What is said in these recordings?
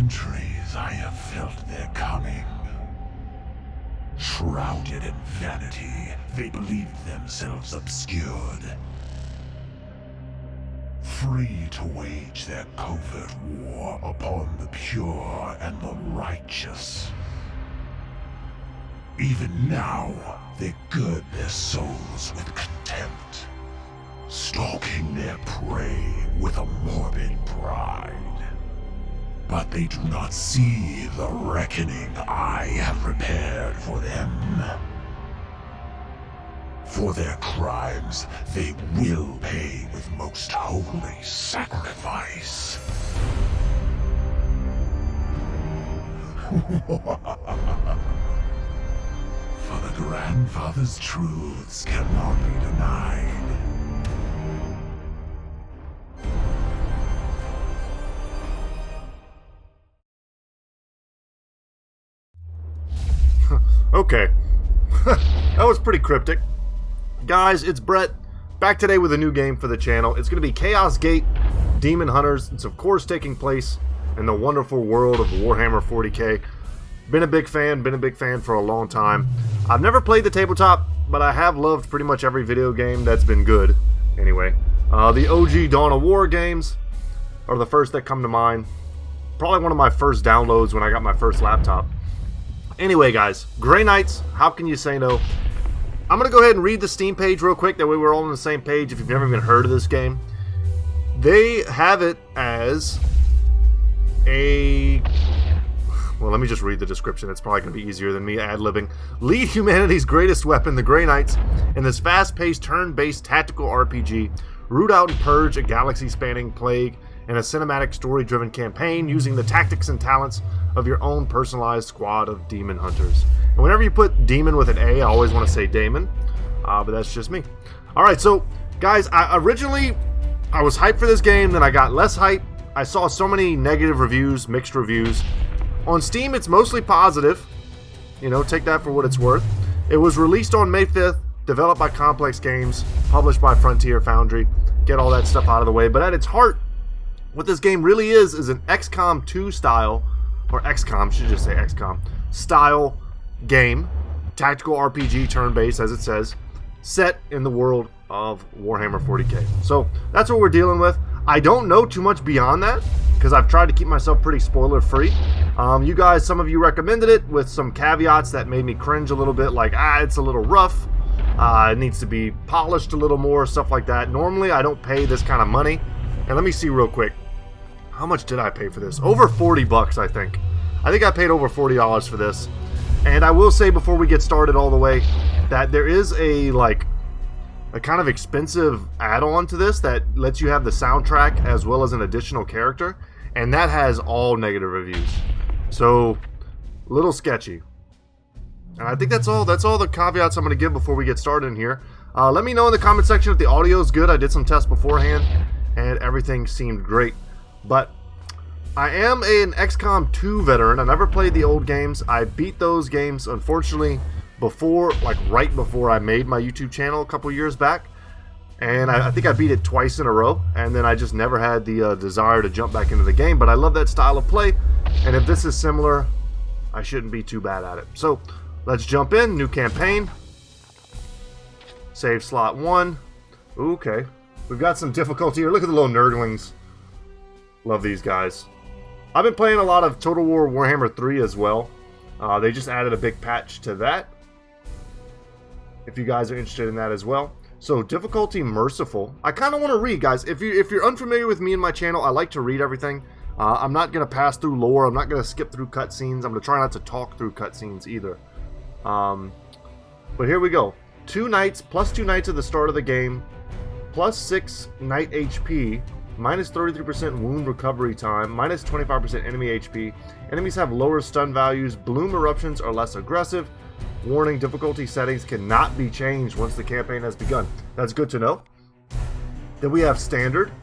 centuries I have felt their coming. Shrouded in vanity, they believed themselves obscured. Free to wage their covert war upon the pure and the righteous. Even now, they gird their souls with contempt, stalking their prey with a morbid pride. But they do not see the reckoning I have prepared for them. For their crimes, they will pay with most holy sacrifice. For the grandfather's truths cannot be denied. Okay. That was pretty cryptic. Guys, it's Brett, back today with a new game for the channel. It's going to be Chaos Gate Daemonhunters. It's of course taking place in the wonderful world of Warhammer 40k. Been a big fan for a long time. I've never played the tabletop, but I have loved pretty much every video game that's been good. Anyway, the OG Dawn of War games are the first that come to mind. Probably one of my first downloads when I got my first laptop. Anyway, guys, Grey Knights, how can you say no? I'm going to go ahead and read the Steam page real quick, that way we're all on the same page if you've never even heard of this game. They have it as a... Well, let me just read the description. It's probably going to be easier than me ad-libbing. Lead humanity's greatest weapon, the Grey Knights, in this fast-paced, turn-based tactical RPG. Root out and purge a galaxy-spanning plague in a cinematic, story-driven campaign using the tactics and talents of your own personalized squad of demon hunters. And whenever you put demon with an A, I always want to say Daemon, but that's just me. Alright, so, guys, I was hyped for this game, then I got less hype. I saw so many negative reviews, mixed reviews. On Steam, it's mostly positive. You know, take that for what it's worth. It was released on May 5th, developed by Complex Games, published by Frontier Foundry. Get all that stuff out of the way. But at its heart, what this game really is an XCOM 2 style, or XCOM, should just say XCOM, style game. Tactical RPG, turn-based, as it says, set in the world of Warhammer 40k. So, that's what we're dealing with. I don't know too much beyond that, because I've tried to keep myself pretty spoiler-free. You guys, some of you recommended it with some caveats that made me cringe a little bit, like, it's a little rough, it needs to be polished a little more, stuff like that. Normally, I don't pay this kind of money. And let me see real quick. How much did I pay for this? Over 40 bucks, I think. I think I paid over $40 for this. And I will say before we get started all the way, that there is a kind of expensive add-on to this that lets you have the soundtrack as well as an additional character, and that has all negative reviews. So, a little sketchy. And I think that's all the caveats I'm going to give before we get started in here. Let me know in the comment section if the audio is good. I did some tests beforehand, and everything seemed great. But I am an XCOM 2 veteran. I never played the old games. I beat those games, unfortunately, right before I made my YouTube channel a couple years back. And I think I beat it twice in a row. And then I just never had the desire to jump back into the game. But I love that style of play. And if this is similar, I shouldn't be too bad at it. So, let's jump in. New campaign. Save slot 1. Okay. We've got some difficulty here. Look at the little nerdlings. Love these guys. I've been playing a lot of Total War Warhammer 3 as well. They just added a big patch to that, if you guys are interested in that as well. So, difficulty merciful. I kind of want to read, guys. If you're unfamiliar with me and my channel, I like to read everything. I'm not going to pass through lore. I'm not going to skip through cutscenes. I'm going to try not to talk through cutscenes either. But here we go. 2 knights, plus 2 knights at the start of the game, plus 6 knight HP, minus 33% wound recovery time, minus 25% enemy HP. Enemies have lower stun values. Bloom eruptions are less aggressive. Warning, difficulty settings cannot be changed once the campaign has begun. That's good to know. Then we have standard.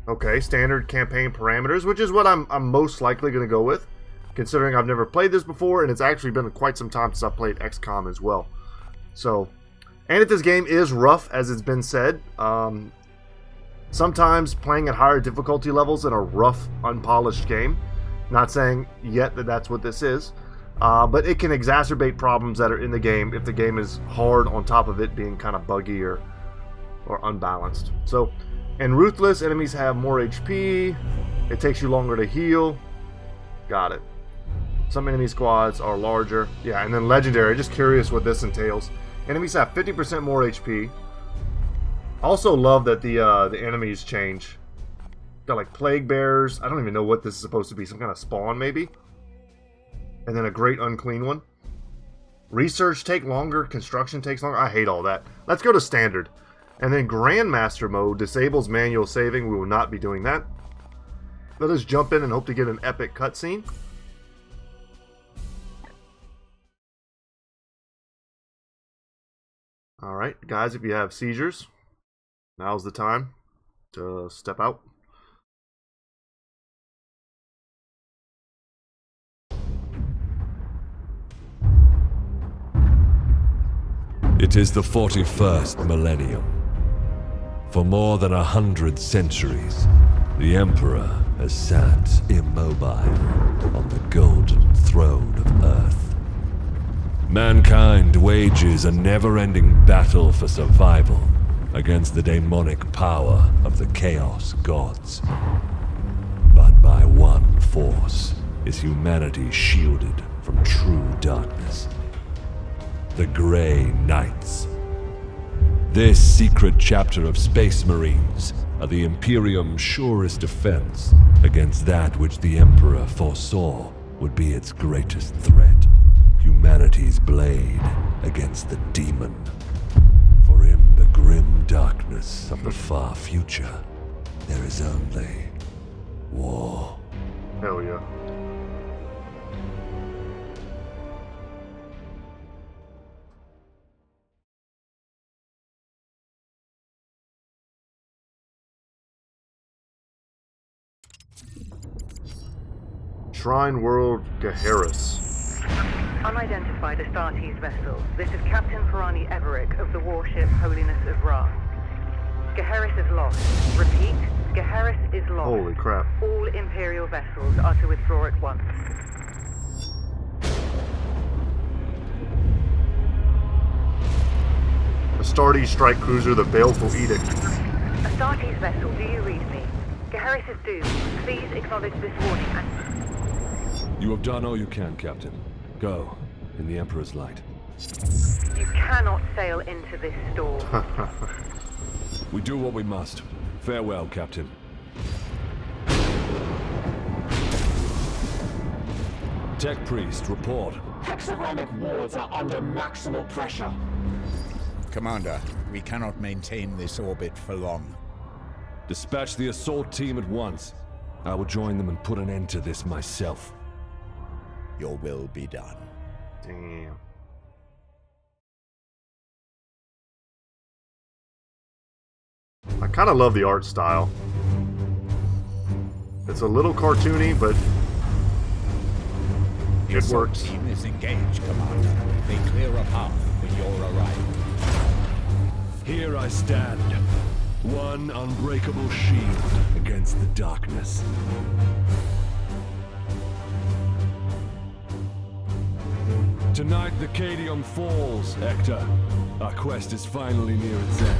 Okay, standard campaign parameters, which is what I'm most likely going to go with, considering I've never played this before, and it's actually been quite some time since I played XCOM as well. So, and if this game is rough, as it's been said, Sometimes playing at higher difficulty levels in a rough, unpolished game, not saying yet that that's what this is, but it can exacerbate problems that are in the game if the game is hard on top of it being kind of buggy or unbalanced. So, in Ruthless, enemies have more HP, it takes you longer to heal. Got it. Some enemy squads are larger. Yeah, and then Legendary, just curious what this entails. Enemies have 50% more HP. Also love that the enemies change. Got like Plague Bears. I don't even know what this is supposed to be. Some kind of spawn, maybe? And then a Great Unclean One. Research take longer. Construction takes longer. I hate all that. Let's go to Standard. And then Grandmaster mode disables manual saving. We will not be doing that. Let us jump in and hope to get an epic cutscene. Alright, guys, if you have seizures, now's the time to step out. It is the 41st millennium. For more than 100 centuries, the Emperor has sat immobile on the golden throne of Earth. Mankind wages a never-ending battle for survival against the demonic power of the Chaos Gods. But by one force is humanity shielded from true darkness. The Grey Knights. This secret chapter of Space Marines are the Imperium's surest defense against that which the Emperor foresaw would be its greatest threat. Humanity's blade against the demon. For in the grim darkness of the far future, there is only war. Hell yeah. Shrine World Gaheris. Unidentified Astartes vessel. This is Captain Ferrani Everick of the warship Holiness of Ra. Gaheris is lost. Repeat, Gaheris is lost. Holy crap. All Imperial vessels are to withdraw at once. Astartes strike cruiser, the Baleful Edict. Astartes vessel, do you read me? Gaheris is doomed. Please acknowledge this warning and... You have done all you can, Captain. Go, in the Emperor's light. You cannot sail into this storm. We do what we must. Farewell, Captain. Tech Priest, report. Hexagramic wards are under maximal pressure. Commander, we cannot maintain this orbit for long. Dispatch the assault team at once. I will join them and put an end to this myself. Your will be done. Damn. I kind of love the art style. It's a little cartoony, but The it assault works. team is engaged, Commander. They clear a path for your arrival. Here I stand. One unbreakable shield against the darkness. Tonight the Cadium falls, Hector. Our quest is finally near its end.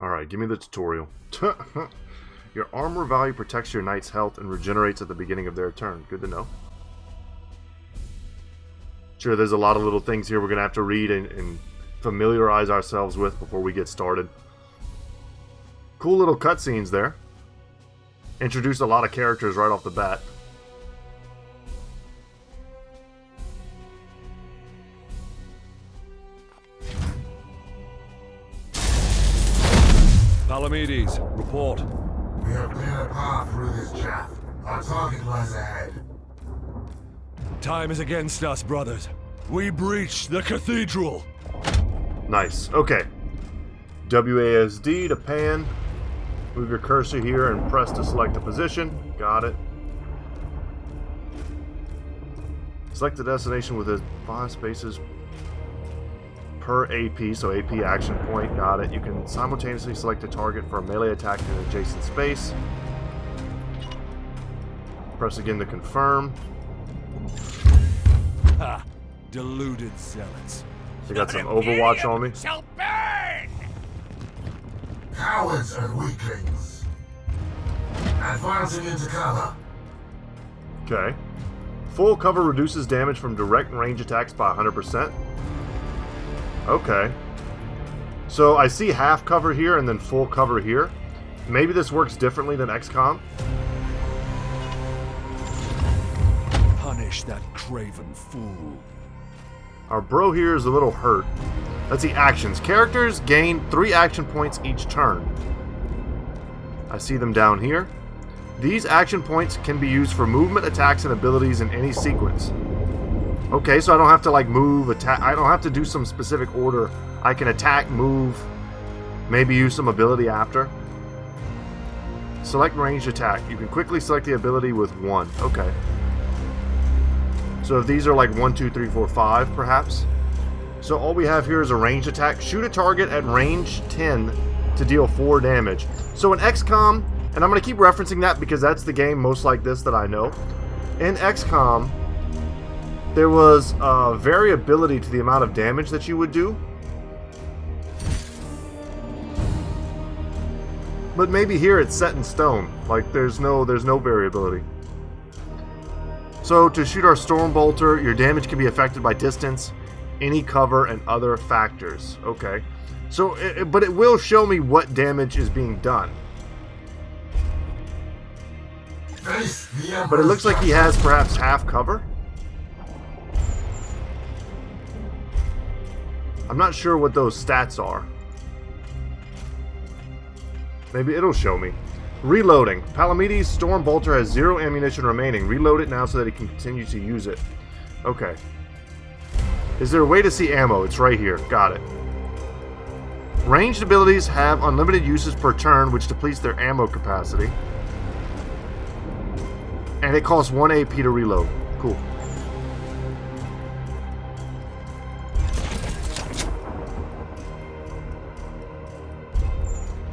Alright, give me the tutorial. Your armor value protects your knight's health and regenerates at the beginning of their turn. Good to know. Sure, there's a lot of little things here we're going to have to read and familiarize ourselves with before we get started. Cool little cutscenes there. Introduced a lot of characters right off the bat. Palamedes, report. We have cleared a path through this chaff. Our target lies ahead. Time is against us, brothers. We breached the cathedral. Nice. Okay. WASD to pan. Move your cursor here and press to select a position. Got it. Select the destination with 5 spaces per AP, so AP action point. Got it. You can simultaneously select a target for a melee attack in an adjacent space. Press again to confirm. Ha! Deluded zealots. They got some Overwatch on me. Shall burn! Cowards and weaklings. Advancing into cover. Okay. Full cover reduces damage from direct range attacks by 100%. Okay. So I see half cover here and then full cover here. Maybe this works differently than XCOM. Punish that craven fool. Our bro here is a little hurt. Let's see, actions. Characters gain 3 action points each turn. I see them down here. These action points can be used for movement, attacks, and abilities in any sequence. Okay, so I don't have to like move, attack. I don't have to do some specific order. I can attack, move, maybe use some ability after. Select ranged attack. You can quickly select the ability with 1. Okay. So if these are like 1, 2, 3, 4, 5, perhaps. So all we have here is a ranged attack. Shoot a target at range 10 to deal 4 damage. So in XCOM, and I'm going to keep referencing that because that's the game most like this that I know. In XCOM, there was variability to the amount of damage that you would do. But maybe here it's set in stone. Like there's no variability. So to shoot our Stormbolter, your damage can be affected by distance, any cover, and other factors. Okay. So, but it will show me what damage is being done. But it looks like he has perhaps half cover. I'm not sure what those stats are. Maybe it'll show me. Reloading. Palamedes' Stormbolter has 0 ammunition remaining. Reload it now so that he can continue to use it. Okay. Is there a way to see ammo? It's right here. Got it. Ranged abilities have unlimited uses per turn, which depletes their ammo capacity. And it costs 1 AP to reload. Cool.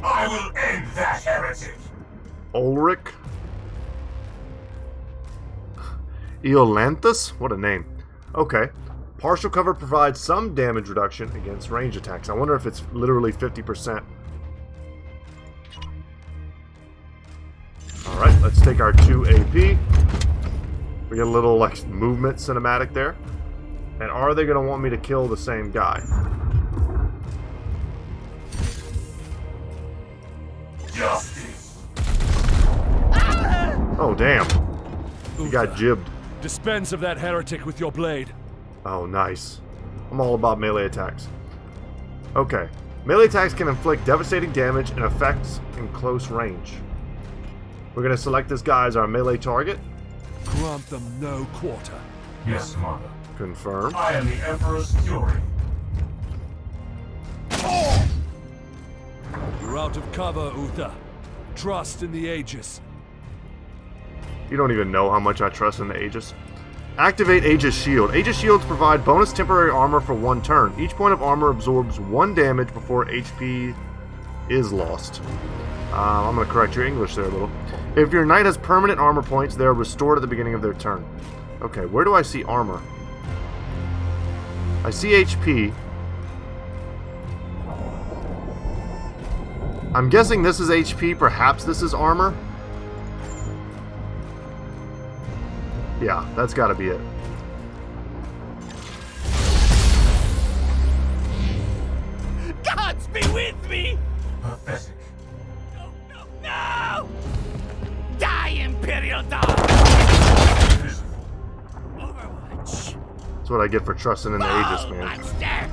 I will end that heretic. Ulrich. Eolanthus? What a name. Okay. Partial cover provides some damage reduction against range attacks. I wonder if it's literally 50%. Alright, let's take our 2 AP. We get a little like movement cinematic there. And are they going to want me to kill the same guy? Justice. Oh, damn. He got jibbed. Dispense of that heretic with your blade. Oh, nice. I'm all about melee attacks. Okay. Melee attacks can inflict devastating damage and effects in close range. We're going to select this guy as our melee target. Grant them no quarter. Yes, Commander. Confirm. I am the Emperor's Fury. You're out of cover, Uther. Trust in the Aegis. You don't even know how much I trust in the Aegis. Activate Aegis Shield. Aegis Shields provide bonus temporary armor for 1 turn. Each point of armor absorbs 1 damage before HP is lost. I'm going to correct your English there a little. If your knight has permanent armor points, they are restored at the beginning of their turn. Okay, where do I see armor? I see HP. I'm guessing this is HP, perhaps this is armor. Yeah, that's gotta be it. Gods be with me! Pathetic. No! Die, Imperial Dog! Overwatch. That's what I get for trusting in the Aegis, man. Monster!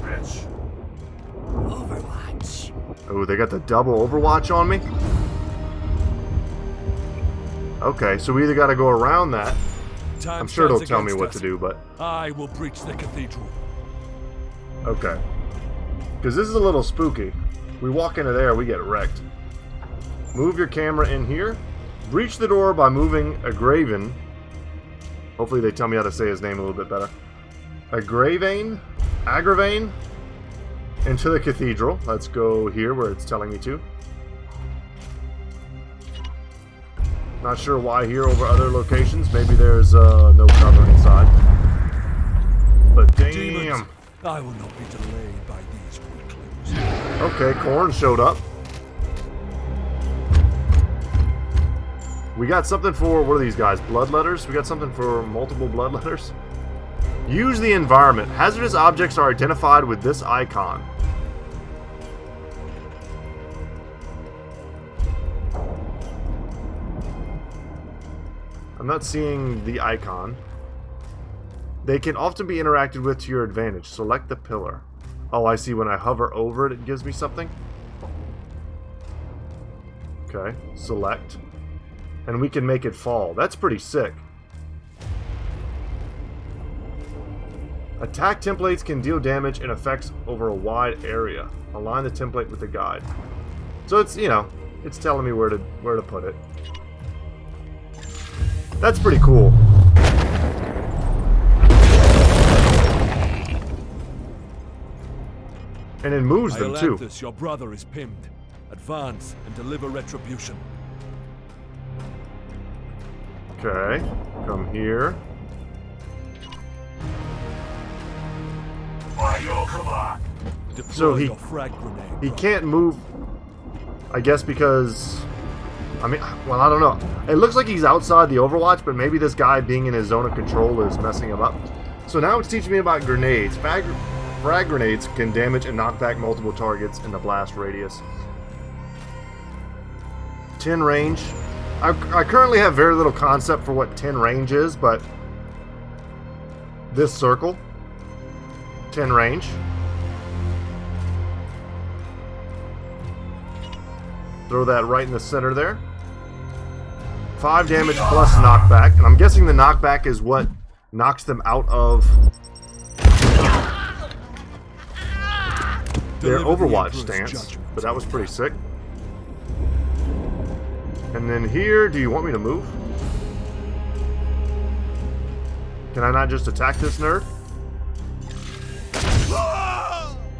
Wretch. Overwatch. Oh, they got the double Overwatch on me? Okay, so we either got to go around that. Time I'm sure it'll stands tell me against what us. to do, but... I will breach the cathedral. Okay. Because this is a little spooky. We walk into there, we get wrecked. Move your camera in here. Breach the door by moving a Graven. Hopefully they tell me how to say his name a little bit better. Agravane into the cathedral. Let's go here where it's telling me to. Not sure why here over other locations. Maybe there's no cover inside. But damn. Demons, I will not be delayed by these weaklings. Okay, Korn showed up. We got something for, what are these guys? Bloodletters? We got something for multiple bloodletters? Use the environment. Hazardous objects are identified with this icon. I'm not seeing the icon. They can often be interacted with to your advantage. Select the pillar. Oh, I see. When I hover over it, it gives me something. Okay, select. And we can make it fall. That's pretty sick. Attack templates can deal damage and effects over a wide area. Align the template with the guide. So it's, you know, it's telling me where to put it. That's pretty cool. And it moves them too. Iolanthus, your brother is pinned. Advance and deliver retribution. Okay, come here. Deploy So your frag grenade. he can't move, I guess because, I mean, well, I don't know. It looks like he's outside the Overwatch, but maybe this guy being in his zone of control is messing him up. So now it's teaching me about grenades. Frag grenades can damage and knock back multiple targets in the blast radius. 10 range. I currently have very little concept for what 10 range is, but this circle, 10 range. Throw that right in the center there. 5 damage plus knockback, and I'm guessing the knockback is what knocks them out of their Overwatch stance, but that was pretty sick. And then here, do you want me to move? Can I not just attack this nerd?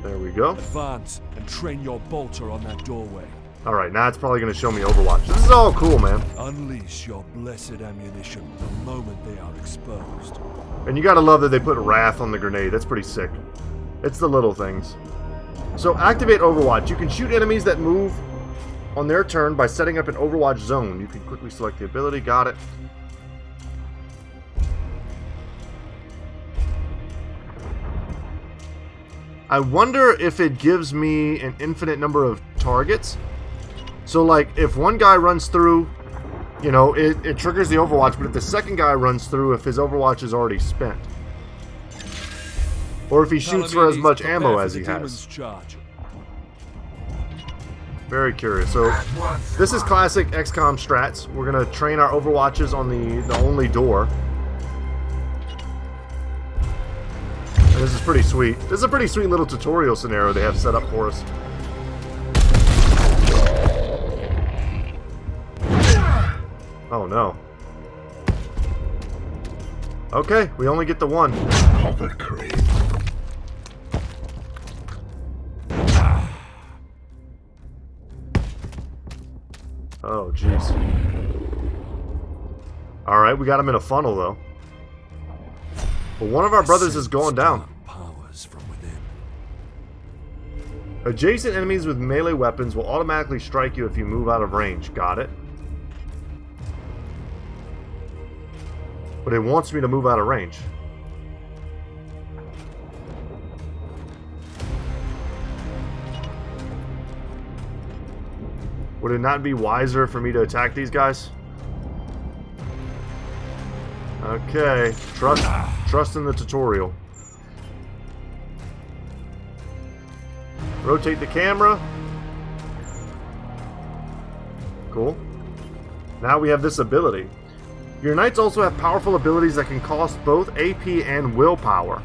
There we go. Advance and train your bolter on that doorway. Alright, now it's probably going to show me Overwatch. This is all cool, man. Unleash your blessed ammunition the moment they are exposed. And you gotta love that they put Wrath on the grenade. That's pretty sick. It's the little things. So, activate Overwatch. You can shoot enemies that move on their turn by setting up an Overwatch zone. You can quickly select the ability. Got it. I wonder if it gives me an infinite number of targets. So, like, if one guy runs through, you know, it triggers the Overwatch, but if the second guy runs through, if his Overwatch is already spent. Or if he shoots for as much ammo as he has. Charge. Very curious. So, this is classic XCOM strats. We're going to train our Overwatches on the only door. And this is pretty sweet. This is a pretty sweet little tutorial scenario they have set up for us. Oh no. Okay, we only get the one. Oh, jeez. Alright, we got him in a funnel, though. But one of our brothers is going down. Powers from within. Adjacent enemies with melee weapons will automatically strike you if you move out of range. Got it. But it wants me to move out of range. Would it not be wiser for me to attack these guys? Okay, trust in the tutorial. Rotate the camera. Cool. Now we have this ability. Your knights also have powerful abilities that can cost both AP and willpower.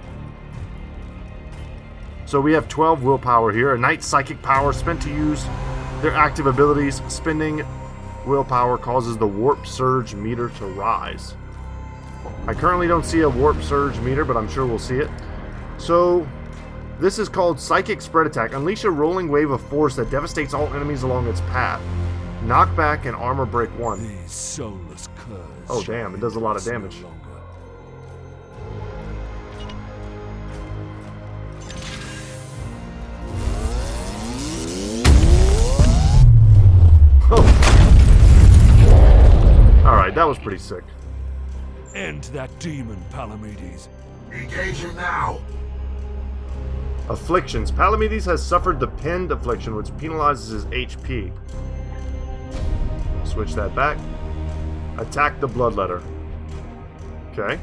So we have 12 willpower here. A knight's psychic power spent to use their active abilities. Spending willpower causes the warp surge meter to rise. I currently don't see a warp surge meter, but I'm sure we'll see it. So this is called Psychic Spread Attack. Unleash a rolling wave of force that devastates all enemies along its path. Knockback and armor break 1. These soulless curs. Oh damn, it does a lot of damage. Alright, that was pretty sick. End that demon, Palamedes. Engage him now. Afflictions. Palamedes has suffered the Pinned Affliction, which penalizes his HP. Switch that back. Attack the Bloodletter. Okay.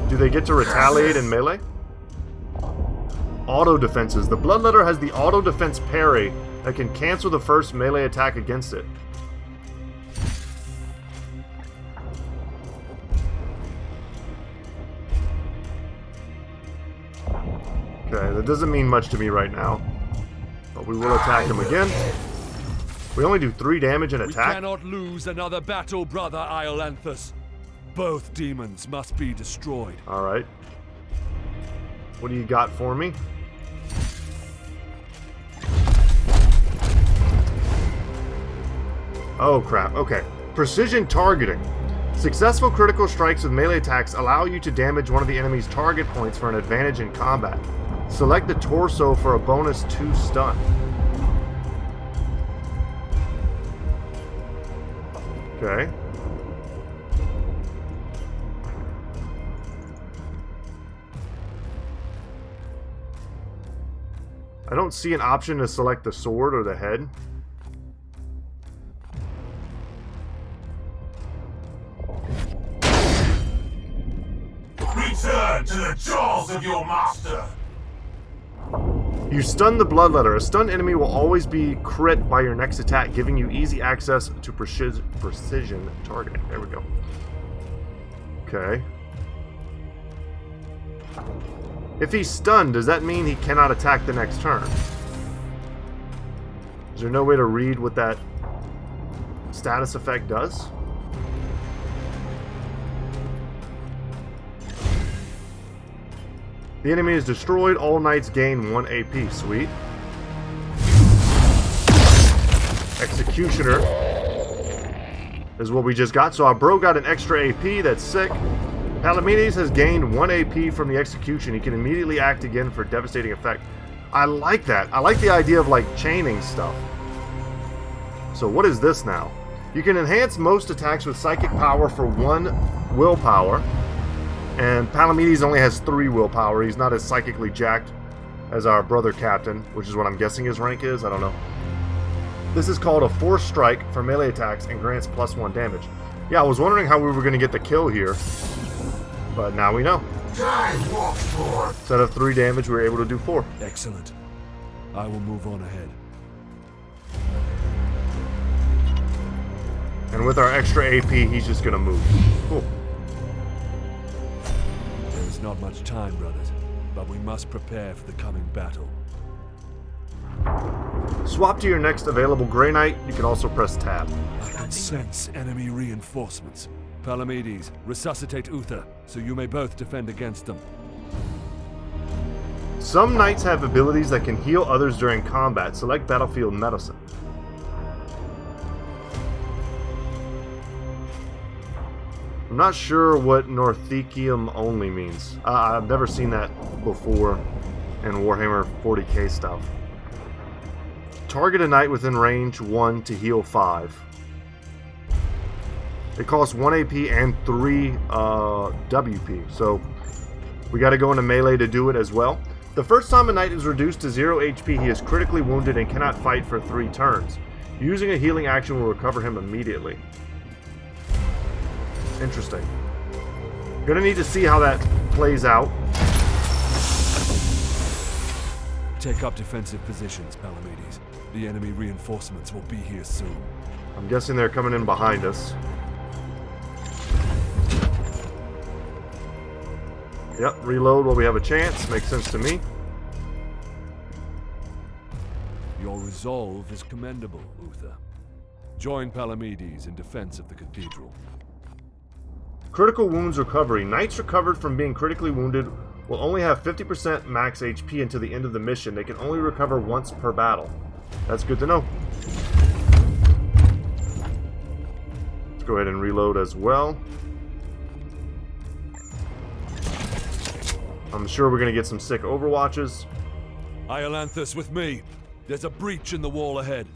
Do they get to retaliate in melee? Auto defenses. The Bloodletter has the auto defense parry that can cancel the first melee attack against it. Okay, that doesn't mean much to me right now. But we will attack him again. We only do 3 damage in attack. We cannot lose another battle, brother Iolanthus. Both demons must be destroyed. Alright. What do you got for me? Oh crap, okay. Precision targeting. Successful critical strikes with melee attacks allow you to damage one of the enemy's target points for an advantage in combat. Select the torso for a bonus 2 stun. Okay. I don't see an option to select the sword or the head. Return to the jaws of your master. You stun the Bloodletter. A stunned enemy will always be crit by your next attack, giving you easy access to precision targeting. There we go. Okay. If he's stunned, does that mean he cannot attack the next turn? Is there no way to read what that status effect does? The enemy is destroyed. All knights gain 1 AP. Sweet. Executioner is what we just got. So our bro got an extra AP. That's sick. Palamedes has gained 1 AP from the execution. He can immediately act again for devastating effect. I like that. I like the idea of like chaining stuff. So what is this now? You can enhance most attacks with psychic power for 1 willpower. And Palamedes only has 3 willpower. He's not as psychically jacked as our brother captain, which is what I'm guessing his rank is. I don't know. This is called a Force Strike for melee attacks and grants +1 damage. Yeah, I was wondering how we were going to get the kill here. But now we know. Instead of 3 damage, we were able to do 4. Excellent. I will move on ahead. And with our extra AP, he's just going to move. Cool. There's not much time, brothers, but we must prepare for the coming battle. Swap to your next available Grey Knight. You can also press tab. I can sense enemy reinforcements. Palamedes, resuscitate Uther, so you may both defend against them. Some knights have abilities that can heal others during combat. Select Battlefield Medicine. I'm not sure what Northicium only means. I've never seen that before in Warhammer 40k stuff. Target a knight within range 1 to heal 5. It costs 1 AP and 3 WP, so we got to go into melee to do it as well. The first time a knight is reduced to 0 HP, he is critically wounded and cannot fight for 3 turns. Using a healing action will recover him immediately. Interesting. Gonna need to see how that plays out. Take up defensive positions, Palamedes. The enemy reinforcements will be here soon. I'm guessing they're coming in behind us. Yep, reload while we have a chance. Makes sense to me. Your resolve is commendable, Uther. Join Palamedes in defense of the cathedral. Critical wounds recovery. Knights recovered from being critically wounded will only have 50% max HP until the end of the mission. They can only recover once per battle. That's good to know. Let's go ahead and reload as well. I'm sure we're going to get some sick overwatches. Iolanthus, with me. There's a breach in the wall ahead.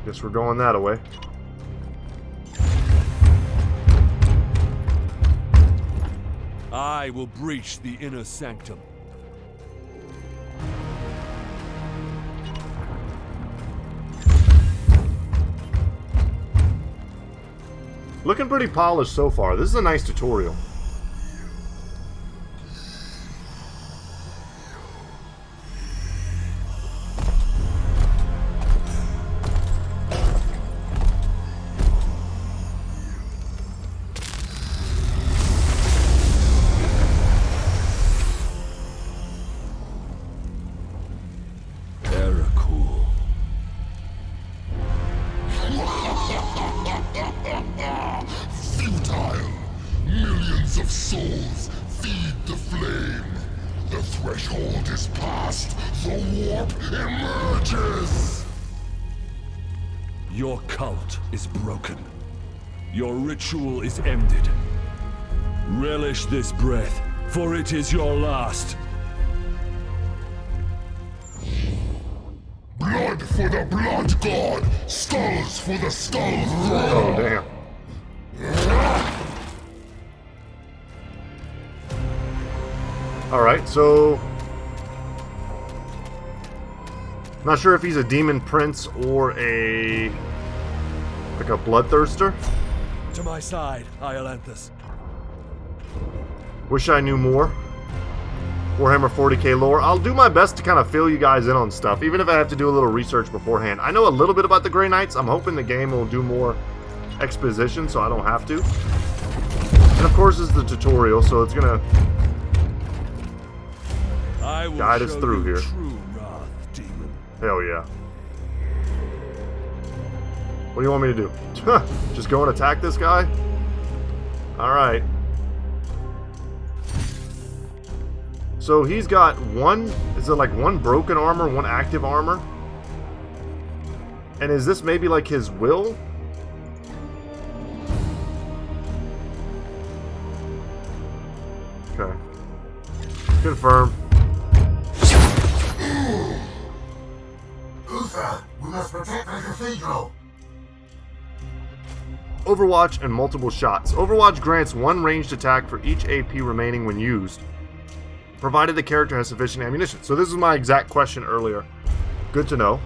Guess we're going that way. I will breach the inner sanctum. Looking pretty polished so far. This is a nice tutorial. Futile! Millions of souls feed the flame. The threshold is passed. The warp emerges. Your cult is broken. Your ritual is ended. Relish this breath, for it is your last. Blood for the blood god. Skulls for the skull throne. Oh, damn. Alright, so... not sure if he's a demon prince or a... like a bloodthirster. To my side, Iolanthus. Wish I knew more. Warhammer 40k lore. I'll do my best to kind of fill you guys in on stuff, even if I have to do a little research beforehand. I know a little bit about the Grey Knights. I'm hoping the game will do more exposition so I don't have to. And of course, this is the tutorial, so it's gonna guide us through here. True wrath, demon. Hell yeah. What do you want me to do? Just go and attack this guy? Alright. So he's got one, is it like one broken armor, one active armor? And is this maybe like his will? Okay. Confirm. Uther, we must protect the cathedral. Overwatch and multiple shots. Overwatch grants one ranged attack for each AP remaining when used, provided the character has sufficient ammunition. So this is my exact question earlier. Good to know.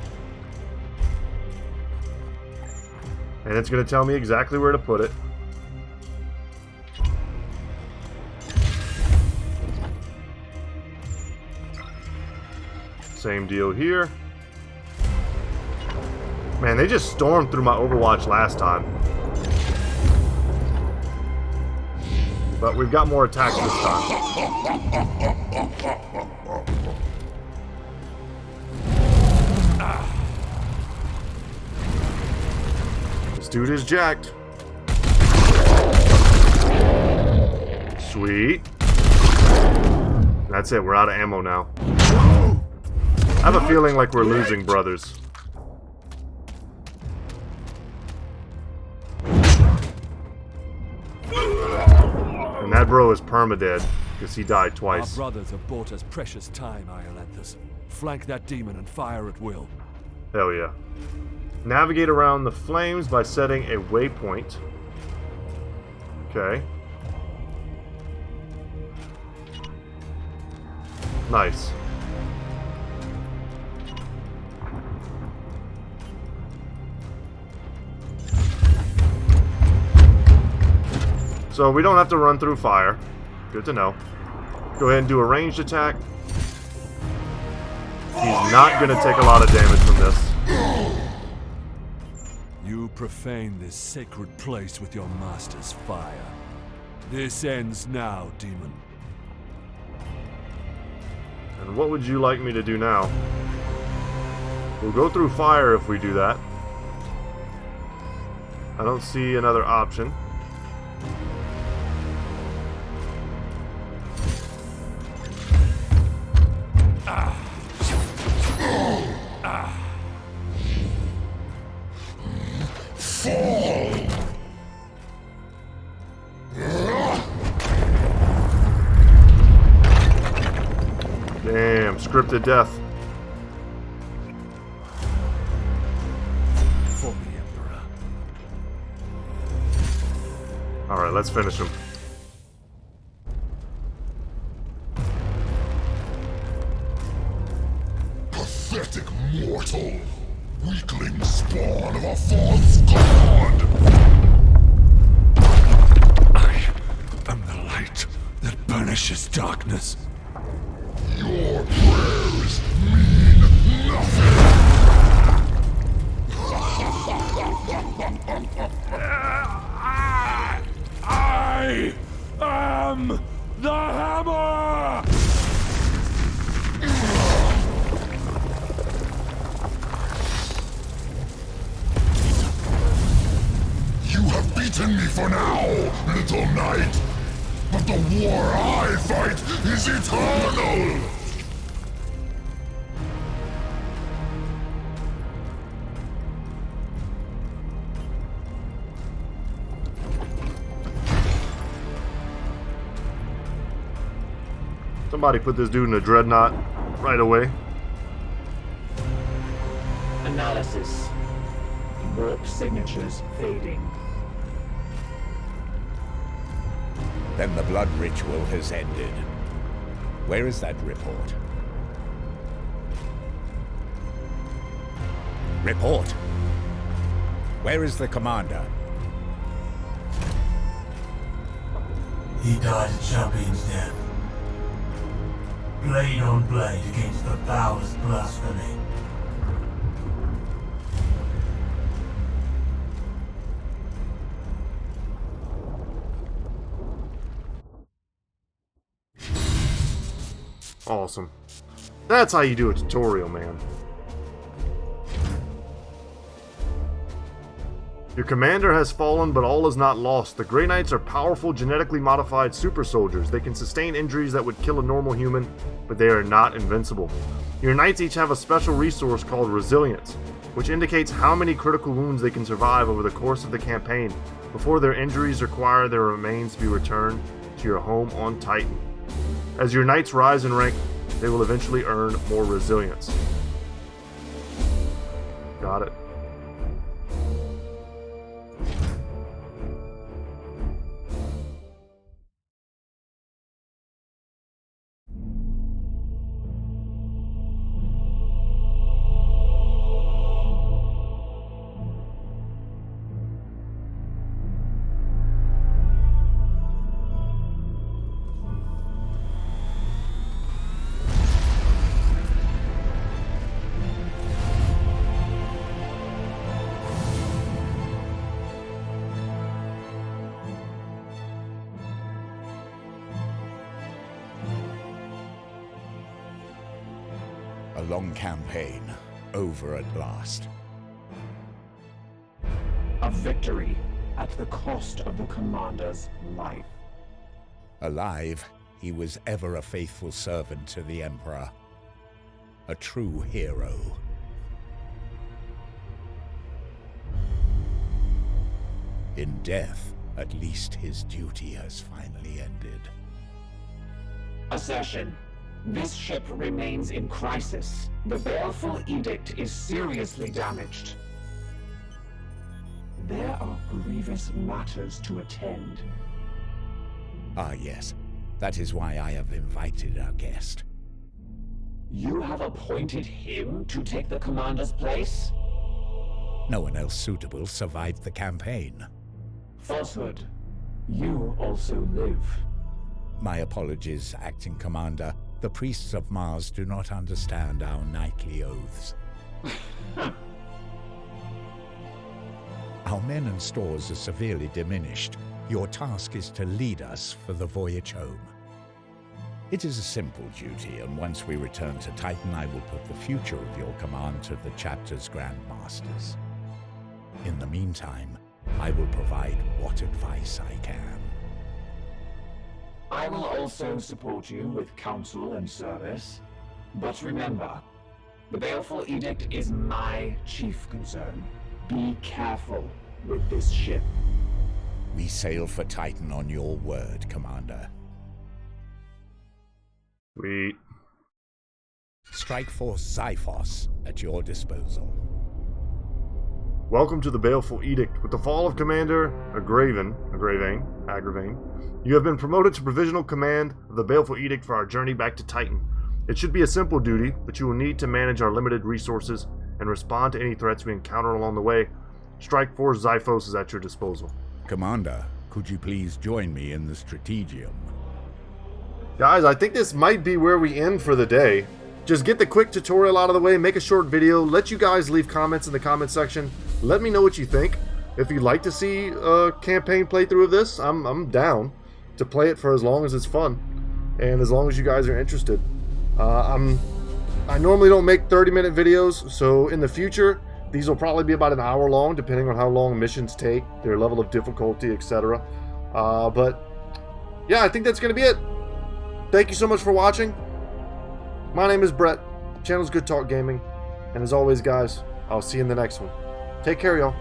And it's going to tell me exactly where to put it. Same deal here. Man, they just stormed through my Overwatch last time. But we've got more attacks this time. This dude is jacked. Sweet. That's it, we're out of ammo now. I have a feeling like we're losing, brothers. And that bro is permadead, because he died twice. Our brothers have bought us precious time, Iolanthus. Flank that demon and fire at will. Hell yeah. Navigate around the flames by setting a waypoint. Okay. Nice. So we don't have to run through fire. Good to know. Go ahead and do a ranged attack. He's not going to take a lot of damage from this. You profane this sacred place with your master's fire. This ends now, demon. And what would you like me to do now? We'll go through fire if we do that. I don't see another option. Damn, scripted death. For the Emperor. Alright, let's finish him. Pathetic mortal! Weakling spawn of a false god! I am the light that banishes darkness. Your prayers mean nothing! I am the hammer! You have beaten me for now, little knight! But the war I fight is eternal! Somebody put this dude in a dreadnought right away. Analysis. Warp signatures fading. Then the blood ritual has ended. Where is that report? Report! Where is the commander? He died a champion's death. Blade on blade against the foulest blasphemy. Awesome. That's how you do a tutorial, man. Your commander has fallen, but all is not lost. The Grey Knights are powerful, genetically modified super soldiers. They can sustain injuries that would kill a normal human, but they are not invincible. Your knights each have a special resource called Resilience, which indicates how many critical wounds they can survive over the course of the campaign before their injuries require their remains to be returned to your home on Titan. As your knights rise in rank, they will eventually earn more resilience. Got it. A long campaign, over at last. A victory at the cost of the commander's life. Alive, he was ever a faithful servant to the Emperor. A true hero. In death, at least his duty has finally ended. Assertion. This ship remains in crisis. The Baleful Edict is seriously damaged. There are grievous matters to attend. Ah yes, that is why I have invited our guest. You have appointed him to take the commander's place? No one else suitable survived the campaign. Falsehood. You also live. My apologies, Acting Commander. The priests of Mars do not understand our knightly oaths. Our men and stores are severely diminished. Your task is to lead us for the voyage home. It is a simple duty, and once we return to Titan, I will put the future of your command to the chapter's grandmasters. In the meantime, I will provide what advice I can. I will also support you with counsel and service. But remember, the Baleful Edict is my chief concern. Be careful with this ship. We sail for Titan on your word, Commander. Sweet. Strike Force Xiphos at your disposal. Welcome to the Baleful Edict. With the fall of Commander Agravain, you have been promoted to provisional command of the Baleful Edict for our journey back to Titan. It should be a simple duty, but you will need to manage our limited resources and respond to any threats we encounter along the way. Strike Force Xiphos is at your disposal. Commander, could you please join me in the Strategium? Guys, I think this might be where we end for the day. Just get the quick tutorial out of the way, make a short video, let you guys leave comments in the comment section. Let me know what you think. If you'd like to see a campaign playthrough of this, I'm down to play it for as long as it's fun. And as long as you guys are interested. I normally don't make 30-minute videos, so in the future, these will probably be about an hour long, depending on how long missions take, their level of difficulty, etc. But yeah, I think that's going to be it. Thank you so much for watching. My name is Brett, channel's Goodtalk Gaming, and as always guys, I'll see you in the next one. Take care, y'all.